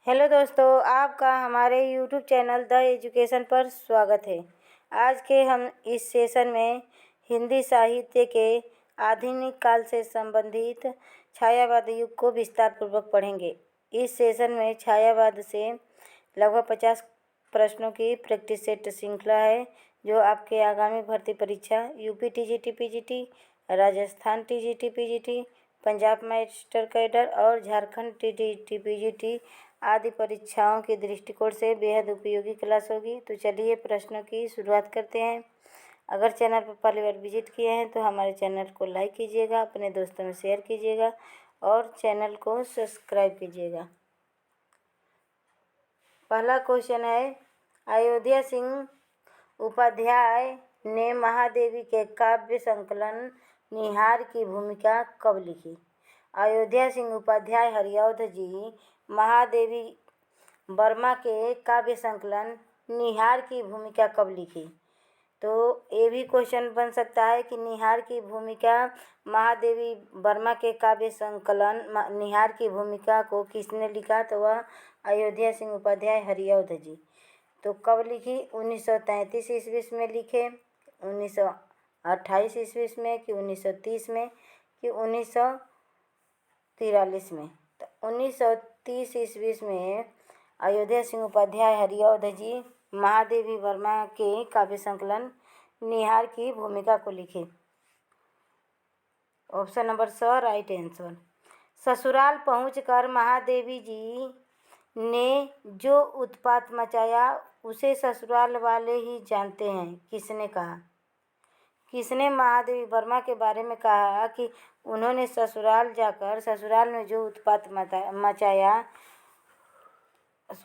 Hello दोस्तों, आपका हमारे यूट्यूब चैनल द एजुकेशन पर स्वागत है। आज के हम इस सेशन में हिंदी साहित्य के आधुनिक काल से संबंधित छायावाद युग को विस्तारपूर्वक पढ़ेंगे। इस सेशन में छायावाद से लगभग 50 प्रश्नों की प्रैक्टिस सेट श्रृंखला है, जो आपके आगामी भर्ती परीक्षा UP TGT PGT, Rajasthan TGT PGT, Punjab master cadre और झारखंड टीजीटी पीजीटी आदि परीक्षाओं के दृष्टिकोण से बेहद उपयोगी क्लास होगी। तो चलिए प्रश्नों की शुरुआत करते हैं। अगर चैनल पर पहली बार विजिट किए हैं तो हमारे चैनल को लाइक कीजिएगा, अपने दोस्तों में शेयर कीजिएगा और चैनल को सब्सक्राइब कीजिएगा। पहला क्वेश्चन है, अयोध्या सिंह उपाध्याय ने महादेवी के काव्य संकलन निहार की भूमिका कब लिखी? अयोध्या सिंह उपाध्याय हरिऔध जी महादेवी वर्मा के काव्य संकलन निहार की भूमिका कब लिखी? तो ये भी क्वेश्चन बन सकता है कि निहार की भूमिका महादेवी वर्मा के काव्य संकलन निहार की भूमिका को किसने लिखा? तो वह अयोध्या सिंह उपाध्याय हरिऔध जी। तो कब लिखी? 1933 ईस्वी में लिखे, 1928 ईस्वी में, कि 1930 में, कि 1943 में? तो 1930 ईस्वी में अयोध्या सिंह उपाध्याय हरिऔध जी महादेवी वर्मा के काव्य संकलन निहार की भूमिका को लिखे। ऑप्शन नंबर स राइट आंसर। ससुराल पहुंचकर महादेवी जी ने जो उत्पात मचाया उसे ससुराल वाले ही जानते हैं, किसने कहा? किसने महादेवी वर्मा के बारे में कहा कि उन्होंने ससुराल जाकर ससुराल में जो उत्पात मचाया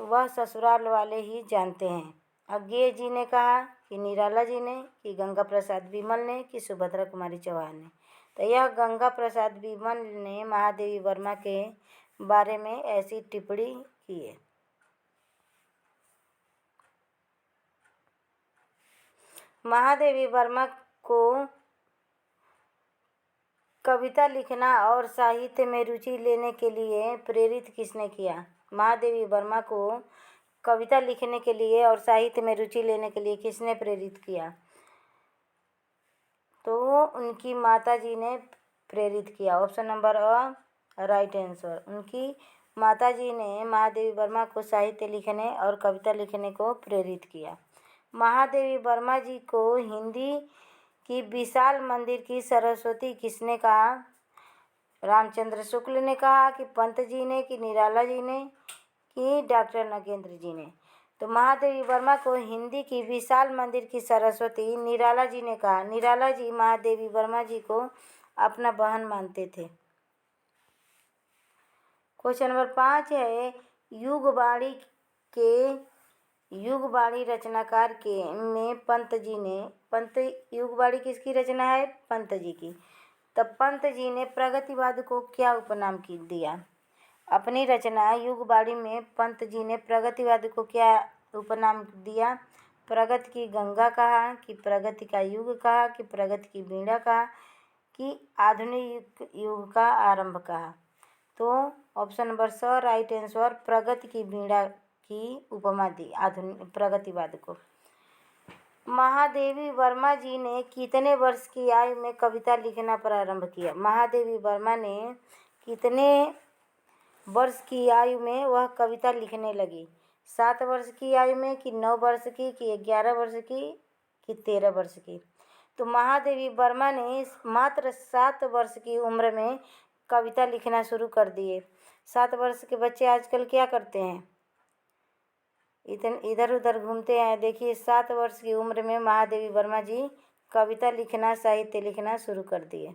वह ससुराल वाले ही जानते हैं? अज्ञेय जी ने कहा, कि निराला जी ने, कि गंगा प्रसाद विमल ने, कि सुभद्रा कुमारी चौहान ने? तो यह गंगा प्रसाद विमल ने महादेवी वर्मा के बारे में ऐसी टिप्पणी की है। महादेवी वर्मा को कविता लिखना और साहित्य में रुचि लेने के लिए प्रेरित किसने किया? महादेवी वर्मा को कविता लिखने के लिए और साहित्य में रुचि लेने के लिए किसने प्रेरित किया? तो उनकी माता जी ने प्रेरित किया। Option number a right answer. उनकी माता जी ने महादेवी वर्मा को साहित्य लिखने और कविता लिखने को प्रेरित किया। महादेवी वर्मा जी को हिंदी की विशाल मंदिर की सरस्वती किसने कहा? रामचंद्र शुक्ल ने कहा, कि पंत जी ने, कि निराला जी ने, कि डॉक्टर नगेंद्र जी ने? तो महादेवी वर्मा को हिंदी की विशाल मंदिर की सरस्वती निराला जी ने कहा। निराला जी महादेवी वर्मा जी को अपना बहन मानते थे। क्वेश्चन नंबर 5 है, युगवाणी रचनाकार के में पंत युगवाणी किसकी रचना है? पंत जी की। तब पंत जी ने प्रगतिवाद को क्या उपनाम दिया? अपनी रचना युगवाणी में पंत जी ने प्रगतिवाद को क्या उपनाम दिया? प्रगति की गंगा कहा, कि प्रगति का युग कहा, कि प्रगति की वीणा कहा, कि आधुनिक युग का आरंभ कहा? तो ऑप्शन नंबर स राइट आंसर। प्रगति की वीणा की उपमा दी आधुनिक प्रगतिवाद को। महादेवी वर्मा जी ने कितने वर्ष की आयु में कविता लिखना प्रारंभ किया? महादेवी वर्मा ने कितने वर्ष की आयु में वह कविता लिखने लगी? 7 वर्ष की आयु में, कि 9 वर्ष की, कि 11 वर्ष की, कि 13 वर्ष की? तो महादेवी वर्मा ने मात्र 7 वर्ष की उम्र में कविता लिखना शुरू कर दिए। 7 वर्ष के बच्चे आजकल क्या करते हैं? इधर उधर घूमते हैं। देखिए, 7 वर्ष की उम्र में महादेवी वर्मा जी कविता लिखना, साहित्य लिखना शुरू कर दिए।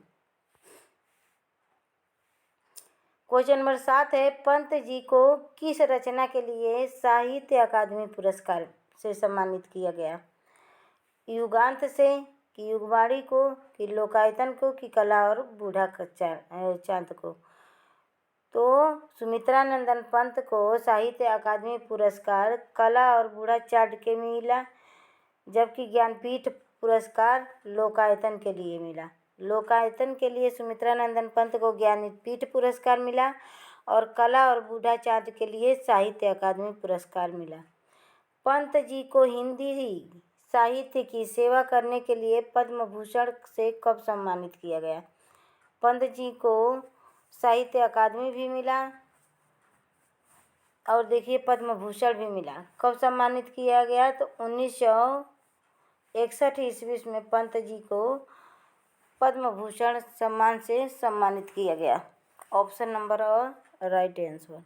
क्वेश्चन नंबर 7 है, पंत जी को किस रचना के लिए साहित्य अकादमी पुरस्कार से सम्मानित किया गया? युगांत से, कि युगवाणी को, कि लोकायतन को, कि कला और बूढ़ा चांद को? तो सुमित्रा नंदन पंत को साहित्य अकादमी पुरस्कार कला और बूढ़ा चांद के मिला, जबकि ज्ञानपीठ पुरस्कार लोकायतन के लिए मिला। लोकायतन के लिए सुमित्रा नंदन पंत को ज्ञानपीठ पुरस्कार मिला और कला और बूढ़ा चाँद के लिए साहित्य अकादमी पुरस्कार मिला। पंत जी को हिंदी साहित्य की सेवा करने के लिए पद्म भूषण से कब सम्मानित किया गया? पंत जी को साहित्य अकादमी भी मिला और देखिए पद्म भूषण भी मिला। कब सम्मानित किया गया? तो 1961 ईस्वी में पंत जी को पद्म भूषण सम्मान से सम्मानित किया गया। Option number right answer.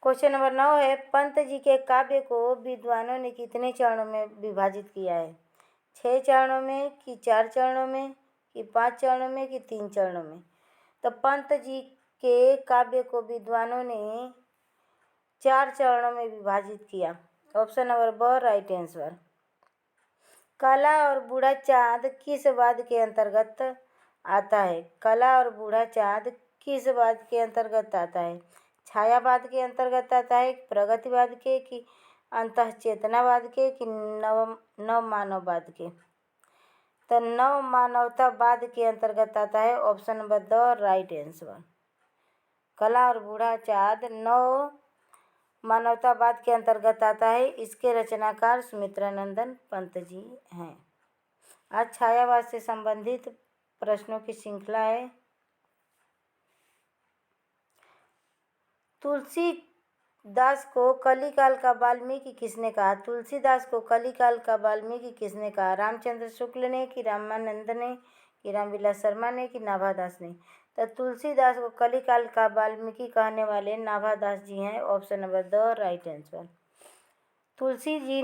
Question number 9 है, पंत जी के काव्य को विद्वानों ने कितने चरणों में विभाजित किया है? 6 चरणों में कि 4 चरणों में कि 5 चरणों में कि 3 चरणों में? तो पंत जी के काव्य को विद्वानों ने 4 चरणों में विभाजित किया। ऑप्शन नंबर ब राइट आंसर। कला और बूढ़ा चाँद किस वाद के अंतर्गत आता है? कला और बूढ़ा चाँद किस वाद के अंतर्गत आता है? छायावाद के अंतर्गत आता है, प्रगतिवाद के कि अंतःचेतनावाद के कि नव मानववाद के? तो नव मानवतावाद के अंतर्गत आता है। Option number the right answer. कला और बूढ़ा चाँद नव मानवतावाद के अंतर्गत आता है। इसके रचनाकार सुमित्रानंदन पंत जी हैं। आज छायावाद से संबंधित प्रश्नों की श्रृंखला है। तुलसीदास को कलिकाल का वाल्मीकि किसने कहा? तुलसीदास को कलिकाल का वाल्मीकि किसने कहा? रामचंद्र शुक्ल ने कि रामानंद ने कि रामविलास शर्मा ने कि नाभादास ने? तो तुलसीदास को कलिकाल का वाल्मीकि कहने वाले नाभादास जी हैं। Option number the right answer. Tulsi ji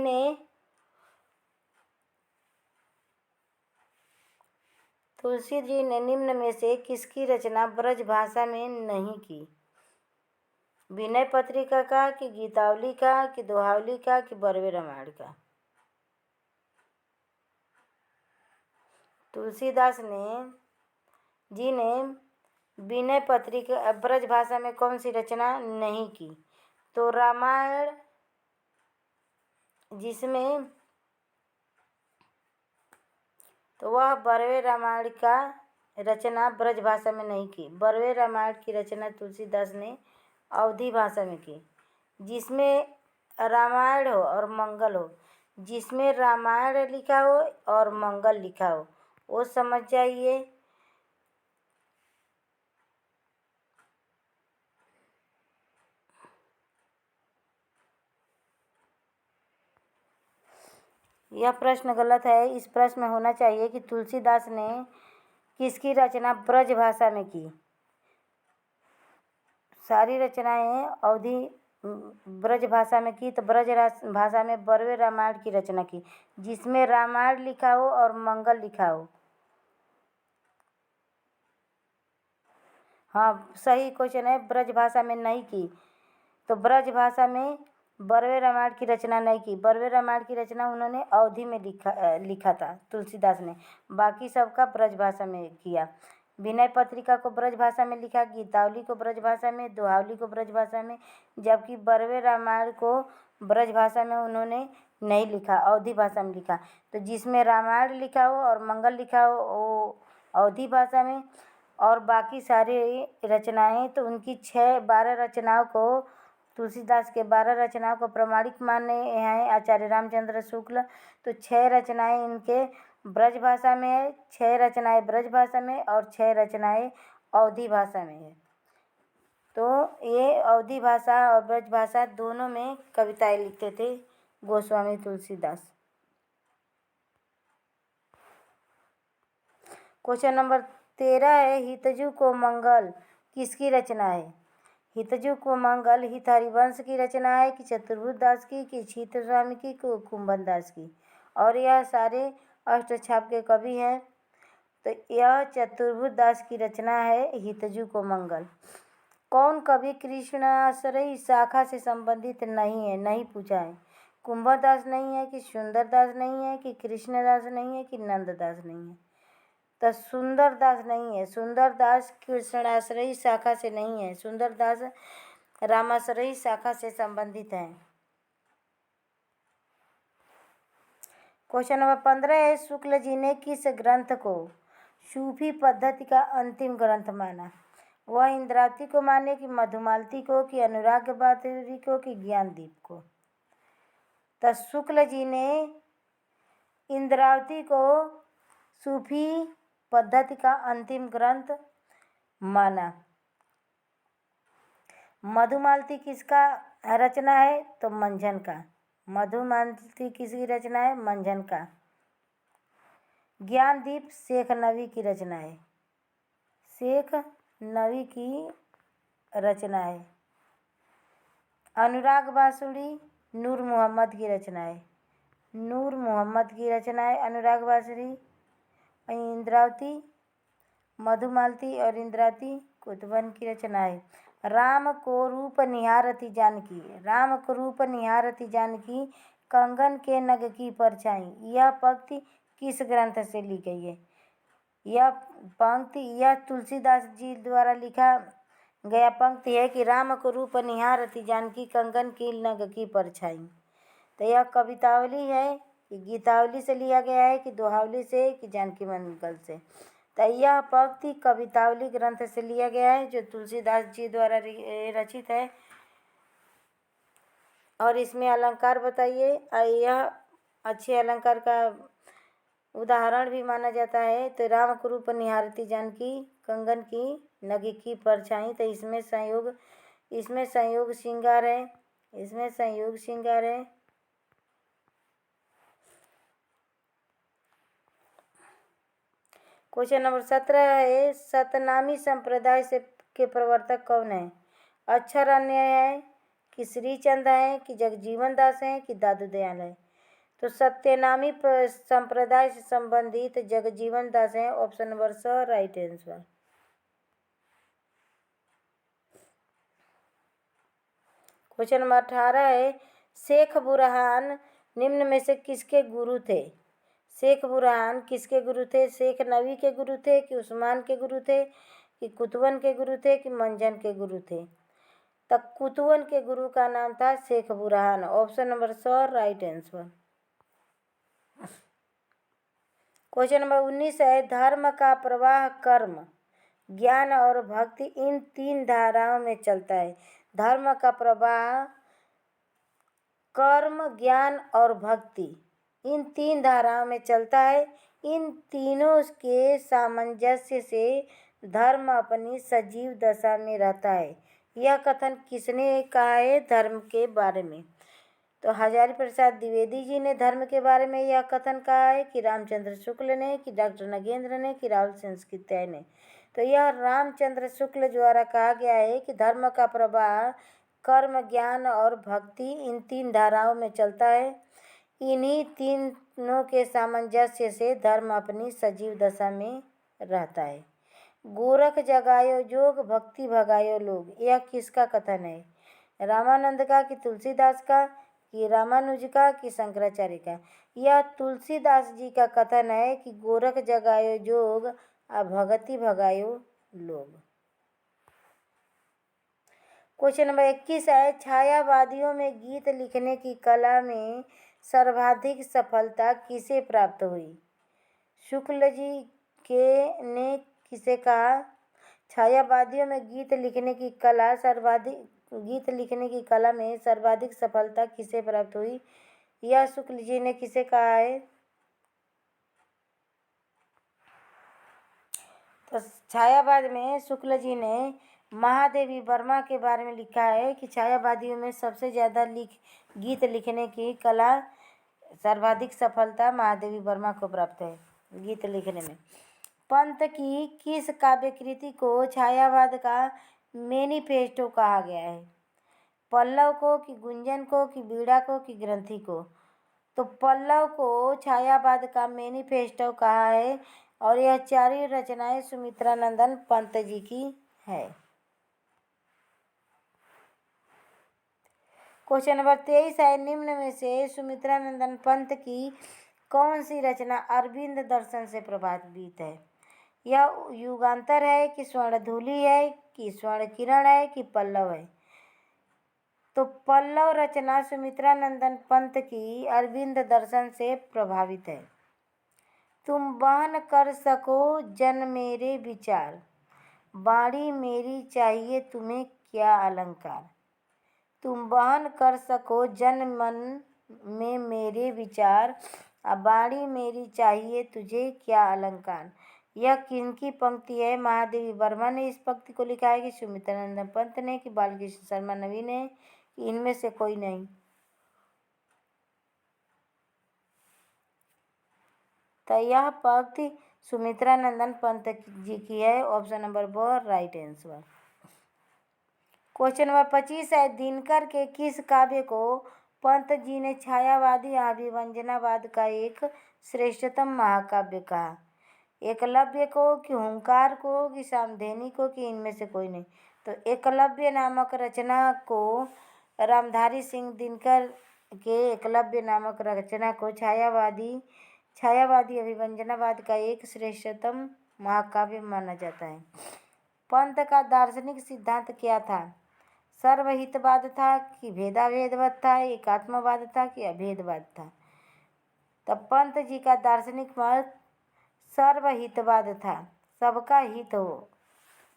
ने निम्न में से किसकी रचना ब्रज भाषा में नहीं की? विनय पत्रिका का कि गीतावली का कि दोहावली का कि बरवे रामायण का? तुलसीदास जी ने विनय पत्रिका ब्रज भाषा में कौन सी रचना नहीं की? तो रामायण, जिसमें तो वह बरवे रामायण का रचना ब्रज भाषा में नहीं की। बरवे रामायण की रचना तुलसीदास ने अवधी भाषा में की, जिसमें रामायण हो और मंगल हो। जिसमें रामायण लिखा हो और मंगल लिखा हो वो समझ जाइए। यह प्रश्न गलत है। इस प्रश्न में होना चाहिए कि तुलसीदास ने किसकी रचना ब्रज भाषा में की। सारी रचनाएं अवधी ब्रज भाषा में की, तो ब्रज भाषा में बरवे रामायण की रचना की, जिसमें रामायण लिखा हो और मंगल लिखा हो। हाँ, सही क्वेश्चन है। ब्रज भाषा में नहीं की, तो ब्रज भाषा में बरवे रामायण की रचना नहीं की। बरवे रामायण की रचना उन्होंने अवधी में लिखा था तुलसीदास ने, बाकी सबका ब्रज भाषा में किया। विनय पत्रिका को ब्रज भाषा में लिखा, गीतावली को ब्रज भाषा में, दोहावली को ब्रज भाषा में, जबकि बरवे रामायण को ब्रज भाषा में उन्होंने नहीं लिखा, अवधी भाषा में लिखा। तो जिसमें रामायण लिखा हो और मंगल लिखा हो वो अवधी भाषा में, और बाकी सारी रचनाएं तो उनकी 12 रचनाओं को, तुलसीदास के 12 रचनाओं को प्रमाणिक माने हैं आचार्य रामचंद्र शुक्ल। तो 6 रचनाएं इनके ब्रज भाषा में है, 6 रचनाएं ब्रज भाषा में और 6 रचनाएं अवधी भाषा में है। तो ये अवधी भाषा और ब्रज भाषा दोनों में कविताएं लिखते थे गोस्वामी तुलसीदास। क्वेश्चन नंबर 13 है, हितजु को मंगल किसकी रचना है? हितजु को मंगल हित हरिवंश की रचना है कि चतुर्भुज दास की कि छीत स्वामी की कि कुंभन दास की? और यह सारे अष्टछाप के कवि हैं। तो यह चतुर्भुज दास की रचना है हितजु को मंगल। कौन कवि कृष्णाश्रयी शाखा से संबंधित नहीं है? नहीं पूछा है। कुंभदास नहीं है कि सुंदरदास नहीं है कि कृष्णदास नहीं है कि नंददास नहीं है? तो सुंदरदास नहीं है। सुंदरदास कृष्णाश्रयी शाखा से नहीं है, सुंदरदास रामाश्रयी शाखा से संबंधित हैं। क्वेश्चन नंबर 15 है, शुक्ल जी ने किस ग्रंथ को सूफी पद्धति का अंतिम ग्रंथ माना? वह इंद्रावती को माने कि मधुमालती को कि अनुराग बहादुरी को कि ज्ञानदीप को। तो शुक्ल जी ने इंद्रावती को सूफी पद्धति का अंतिम ग्रंथ माना। मधुमालती किसका रचना है? तो मंझन का। मधुमालती किसकी रचना है? मंझन का। ज्ञानदीप शेख नबी की रचना है। शेख नबी की रचना है। अनुराग बांसुरी नूर मोहम्मद की रचना है। नूर मोहम्मद की रचना है अनुराग बांसुरी। इंद्रावती मधुमालती और इंद्रावती कुतुबन की रचना है। राम को रूप निहारती जानकी, राम को रूप निहारती जानकी, कंगन के नग की परछाई। यह पंक्ति किस ग्रंथ से ली गई है? यह तुलसीदास जी द्वारा लिखा गया पंक्ति है कि राम को रूप निहारती जानकी, कंगन की नग की परछाई। तो यह कवितावली है कि गीतावली से लिया गया है कि दोहावली से कि जानकी मंगल से? तो यह पंक्ति कवितावली ग्रंथ से लिया गया है जो तुलसीदास जी द्वारा रचित है। और इसमें अलंकार बताइए। यह अच्छे अलंकार का उदाहरण भी माना जाता है। तो राम को रूप निहारती जानकी, कंगन की नगी की परछाई। तो इसमें संयोग श्रृंगार है। इसमें संयोग श्रृंगार है। क्वेश्चन नंबर 17 है, सतनामी संप्रदाय से के प्रवर्तक कौन है? अक्षर अन्य है कि श्रीचंद है कि जगजीवन दास है कि दादू दयाल है? तो सत्यनामी संप्रदाय से संबंधित जगजीवन दास है। ऑप्शन नंबर स राइट आंसर। क्वेश्चन नंबर 18 है, शेख बुरहान निम्न में से किसके गुरु थे? शेख बुरहान किसके गुरु थे? शेख नबी के गुरु थे कि उस्मान के गुरु थे कि कुतुबन के गुरु थे कि मंझन के गुरु थे? तब कुतुबन के गुरु का नाम था शेख बुरहान। ऑप्शन नंबर स राइट आंसर। क्वेश्चन नंबर 19 है, धर्म का प्रवाह कर्म, ज्ञान और भक्ति इन तीन धाराओं में चलता है। धर्म का प्रवाह कर्म, ज्ञान और भक्ति इन तीन धाराओं में चलता है। इन तीनों के सामंजस्य से धर्म अपनी सजीव दशा में रहता है। यह कथन किसने कहा है धर्म के बारे में? तो हजारी प्रसाद द्विवेदी जी ने धर्म के बारे में यह कथन कहा है कि रामचंद्र शुक्ल ने कि डॉक्टर नगेंद्र ने कि राहुल संस्कृत्याय ने? तो यह रामचंद्र शुक्ल द्वारा कहा गया है कि धर्म का प्रवाह कर्म, ज्ञान और भक्ति इन तीन धाराओं में चलता है। इन्हीं तीनों के सामंजस्य से धर्म अपनी सजीव दशा में रहता है। गोरख जगायो जोग, भक्ति भगायो लोग, यह किसका कथन है? रामानंद का कि तुलसीदास का कि रामानुज का कि शंकराचार्य का? यह तुलसीदास जी का कथन है कि गोरख जगायो जोग और भक्ति भगायो लोग। क्वेश्चन नंबर 21 है, छायावादियों में गीत लिखने की कला में सर्वाधिक सफलता किसे प्राप्त हुई? शुक्ल जी ने किसे कहा? छायावादियों में गीत लिखने की कला में सर्वाधिक सफलता किसे प्राप्त हुई? यह शुक्ल जी ने किसे कहा है? तो छायावाद में शुक्ल जी ने महादेवी वर्मा के बारे में लिखा है कि छायावादियों में सबसे ज़्यादा गीत लिखने की कला सर्वाधिक सफलता महादेवी वर्मा को प्राप्त है गीत लिखने में। पंत की किस काव्यकृति को छायावाद का मैनिफेस्टो कहा गया है? पल्लव को कि गुंजन को कि बीड़ा को कि ग्रंथि को? तो पल्लव को छायावाद का मैनिफेस्टो कहा है और यह चारों रचनाएं सुमित्रानंदन पंत जी की है। क्वेश्चन नंबर 23 है, निम्न में से सुमित्रानंदन पंत की कौन सी रचना अरविंद दर्शन से प्रभावित है? यह युगांतर है कि स्वर्णधूलि है कि स्वर्ण किरण है कि पल्लव है? तो पल्लव रचना सुमित्रानंदन पंत की अरविंद दर्शन से प्रभावित है। तुम बहन कर सको जन मेरे विचार, बाड़ी मेरी चाहिए तुम्हें क्या अलंकार, तुम बहन कर सको जन मन में मेरे विचार, अब बाड़ी मेरी चाहिए तुझे क्या अलंकार। यह किनकी पंक्ति है? महादेवी वर्मा ने इस पंक्ति को लिखा है कि सुमित्रानंद पंत ने कि बालकृष्ण शर्मा नवी ने कि इनमें से कोई नहीं। तो यह पंक्ति सुमित्रानंदन पंत जी की है। Option number 4 right answer. Question number 25 है, दिनकर के किस काव्य को पंत जी ने छायावादी अभिव्यंजनावाद का एक श्रेष्ठतम महाकाव्य कहा? एकलव्य को कि हुंकार को कि सामधेनी को कि इनमें से कोई नहीं। तो एकलव्य नामक रचना को रामधारी सिंह दिनकर के एकलव्य नामक रचना को छायावादी अभिव्यंजनावाद का एक श्रेष्ठतम महाकाव्य माना जाता है। पंत का दार्शनिक सिद्धांत क्या था? सर्वहितवाद था कि भेदाभेदवाद था, एकात्मवाद था कि अभेदवाद था? तब पंत जी का दार्शनिक मत सर्वहितवाद था, सबका हित हो।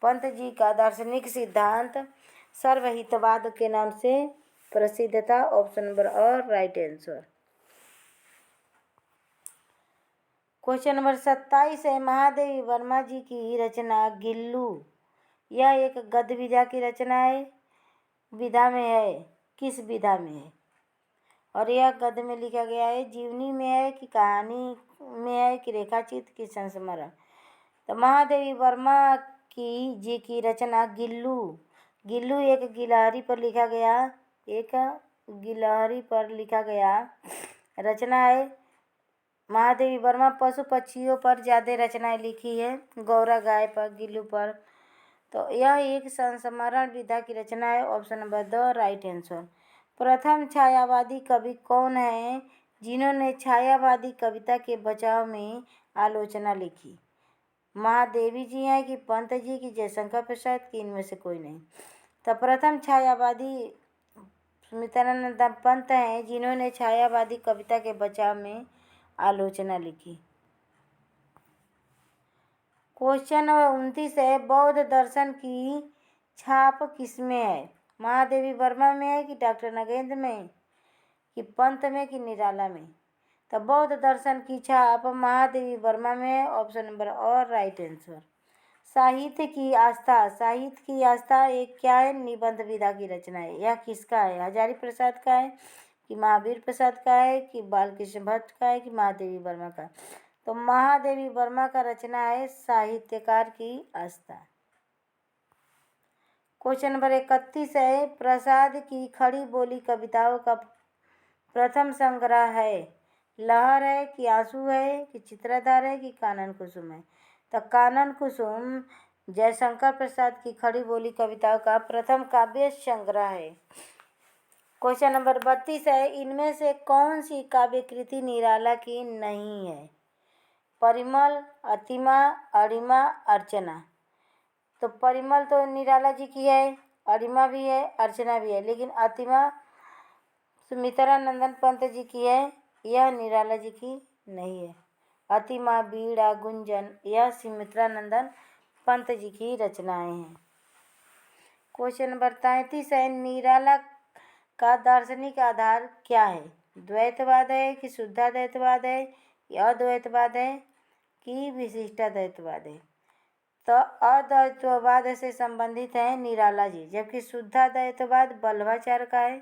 पंत जी का दार्शनिक सिद्धांत सर्वहितवाद के नाम से प्रसिद्ध था। ऑप्शन नंबर और राइट आंसर। क्वेश्चन नंबर 27 है, महादेवी वर्मा जी की रचना गिल्लू यह एक गद्य विधा की रचना है, विधा में है, किस विधा में है? और यह गद्य में लिखा गया है, जीवनी में है कि कहानी में है कि रेखाचित्र की संस्मरण? तो महादेवी वर्मा की जी की रचना गिल्लू एक गिलहरी पर लिखा गया रचना है। महादेवी वर्मा पशु पक्षियों पर ज़्यादा रचनाएं लिखी है, गौरा गाय पर, गिल्लू पर। तो यह एक संस्मरण विधा की रचना है। Option number 2 right answer. प्रथम छायावादी कवि कौन है जिन्होंने छायावादी कविता के बचाव में आलोचना लिखी? महादेवी जी हैं कि पंत जी की जयशंकर प्रसाद की इनमें से कोई नहीं? तो प्रथम छायावादी सुमित्रानंद पंत हैं जिन्होंने छायावादी कविता के बचाव में आलोचना लिखी। क्वेश्चन नंबर 29 है, बौद्ध दर्शन की छाप किसमें है? महादेवी वर्मा में है कि डॉक्टर नगेंद्र में कि पंत में कि निराला में? तो बौद्ध दर्शन की छाप महादेवी वर्मा में है। ऑप्शन नंबर और राइट आंसर। साहित्य की आस्था एक क्या है? निबंध विधा की रचना है। यह किसका है? हजारी प्रसाद का है कि महावीर प्रसाद का है कि बालकृष्ण भट्ट का है कि महादेवी वर्मा का? तो महादेवी वर्मा का रचना है साहित्यकार की आस्था। क्वेश्चन नंबर 31 है, प्रसाद की खड़ी बोली कविताओं का प्रथम संग्रह है, लहर है कि आंसू है कि चित्रधार है कि कानन कुसुम है? तो कानन कुसुम जयशंकर प्रसाद की खड़ी बोली कविताओं का प्रथम काव्य संग्रह है। क्वेश्चन नंबर 32 है, इनमें से कौन सी काव्य कृति निराला की नहीं है? परिमल, अतिमा, अरिमा, अर्चना? तो परिमल तो निराला जी की है, अरिमा भी है, अर्चना भी है, लेकिन अतिमा सुमित्रानंदन पंत जी की है, यह निराला जी की नहीं है। अतिमा, बीड़ा, गुंजन यह सुमित्रानंदन पंत जी की रचनाएं हैं। क्वेश्चन नंबर 33 है, निराला का दार्शनिक आधार क्या है? द्वैतवाद है कि शुद्धाद्वैतवाद है या अद्वैतवाद है कि विशिष्टाद्वैतवाद है? तो अद्वैतवाद से संबंधित है निराला जी, जबकि शुद्धाद्वैतवाद वल्लभाचार्य का है।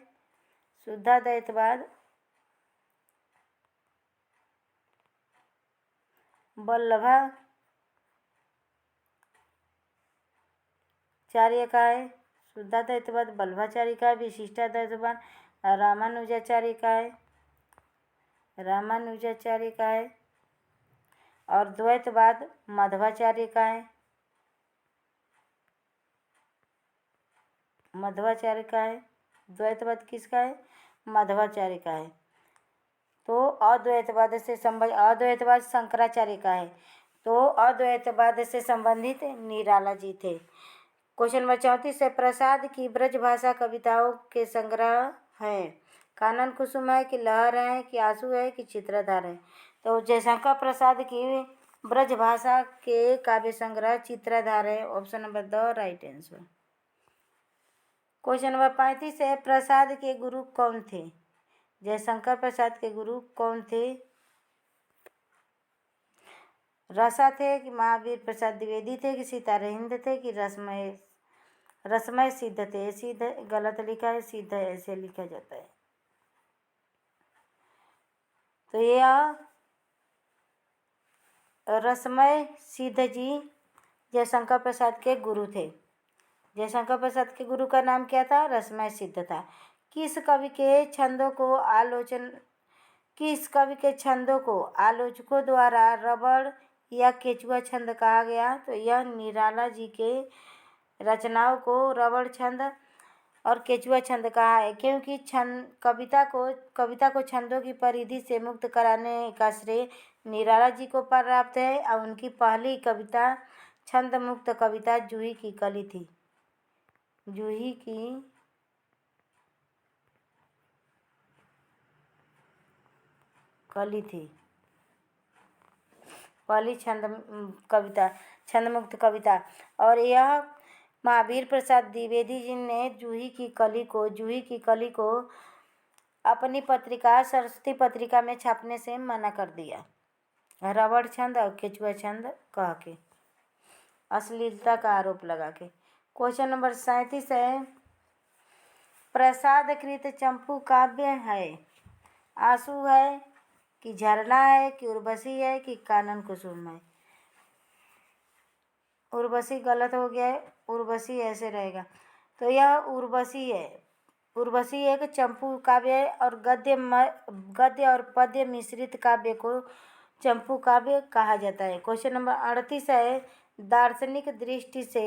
शुद्धाद्वैतवाद वल्लभाचार्य का है। शुद्धाद्वैतवाद वल्लभाचार्य का है। विशिष्टाद्वैतवाद रामानुजाचार्य का है। और द्वैतवाद मध्वाचार्य का है। द्वैतवाद किसका है? मध्वाचार्य का है। तो अद्वैतवाद शंकराचार्य का है। तो अद्वैतवाद से संबंधित निराला जी थे। क्वेश्चन नंबर 34 है, प्रसाद की ब्रजभाषा कविताओं के संग्रह है, कानन कुसुम है कि लहर है कि आंसू है कि चित्रधार है? तो जयशंकर प्रसाद की ब्रजभाषा के काव्य संग्रह चित्रधार है। Option number the right answer. Question number 35 है, प्रसाद के गुरु कौन थे? जयशंकर प्रसाद के गुरु कौन थे? रसा थे कि महावीर प्रसाद द्विवेदी थे कि सीतारहिंद थे कि रसमय सिद्ध थे? सिद्ध गलत लिखा है, सिद्ध ऐसे लिखा जाता है। तो यह रसमय सिद्ध जी जयशंकर प्रसाद के गुरु थे। जयशंकर प्रसाद के गुरु का नाम क्या था? रसमय सिद्ध था। किस कवि के छंदों को आलोचकों द्वारा रबड़ या केचुआ छंद कहा गया? तो यह निराला जी के रचनाओं को रबड़ छंद और केचुआ छंद कहा है, क्योंकि कविता को छंदों की परिधि से मुक्त कराने का श्रेय निराला जी को प्राप्त है और उनकी पहली कविता छंद मुक्त कविता जूही की कली थी। जूही की कली थी पहली छंद मुक्त कविता। और यह महावीर प्रसाद द्विवेदी जी ने जूही की कली को अपनी पत्रिका सरस्वती पत्रिका में छापने से मना कर दिया, रबड़ छंद और केचुआ छंद कह के, अश्लीलता का आरोप लगा के। क्वेश्चन नंबर 37 है, प्रसादकृत चंपू काव्य है? आंसू है कि झरना है कि उर्वशी है कि कानन कुसुम है? उर्वशी गलत हो गया है, उर्वशी ऐसे रहेगा। तो यह उर्वशी है। उर्वशी एक चंपू काव्य है और गद्य और पद्य मिश्रित काव्य को चंपू काव्य कहा जाता है। क्वेश्चन नंबर 38 है, दार्शनिक दृष्टि से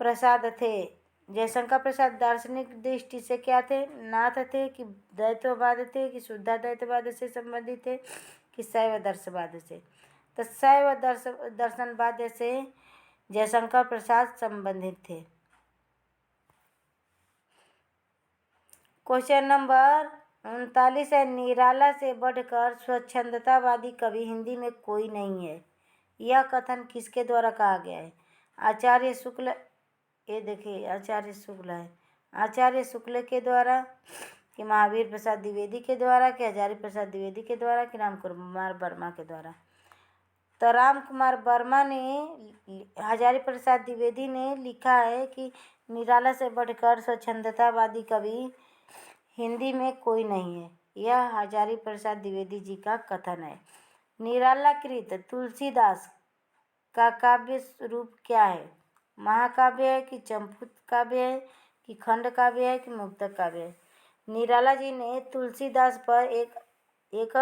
प्रसाद थे? जयशंकर प्रसाद दार्शनिक दृष्टि से क्या थे? नाथ थे कि द्वैतवाद थे कि शुद्धाद्वैतवाद से संबंधित थे कि शैव दर्शनवाद से? तो शैव दर्शनवाद से जयशंकर प्रसाद संबंधित थे। क्वेश्चन नंबर 39 है, निराला से बढ़कर स्वच्छंदतावादी कवि हिंदी में कोई नहीं है। यह कथन किसके द्वारा कहा गया है? आचार्य शुक्ल, ये देखिए आचार्य शुक्ल है, आचार्य शुक्ल के द्वारा कि महावीर प्रसाद द्विवेदी के द्वारा कि हजारी प्रसाद द्विवेदी के द्वारा कि राम कुमार वर्मा के द्वारा? तो राम कुमार वर्मा ने, हजारी प्रसाद द्विवेदी ने लिखा है कि निराला से बढ़कर स्वच्छंदतावादी कवि हिंदी में कोई नहीं है। यह हजारी प्रसाद द्विवेदी जी का कथन है। निरालाकृत तुलसीदास का काव्य रूप क्या है? महाकाव्य है कि चंपू काव्य है कि खंड काव्य है कि मुक्तक काव्य है? निराला जी ने तुलसीदास पर एक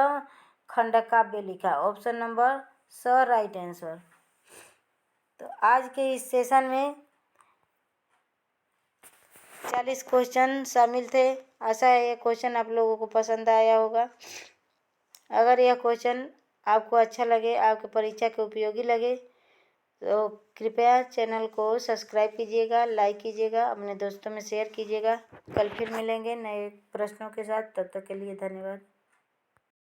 खंड काव्य लिखा। ऑप्शन नंबर स राइट आंसर। तो आज के इस सेशन में 40 क्वेश्चन शामिल थे। आशा है ये क्वेश्चन आप लोगों को पसंद आया होगा। अगर यह क्वेश्चन आपको अच्छा लगे, आपके परीक्षा के उपयोगी लगे, तो कृपया चैनल को सब्सक्राइब कीजिएगा, लाइक कीजिएगा, अपने दोस्तों में शेयर कीजिएगा। कल फिर मिलेंगे नए प्रश्नों के साथ। तब तक के लिए धन्यवाद।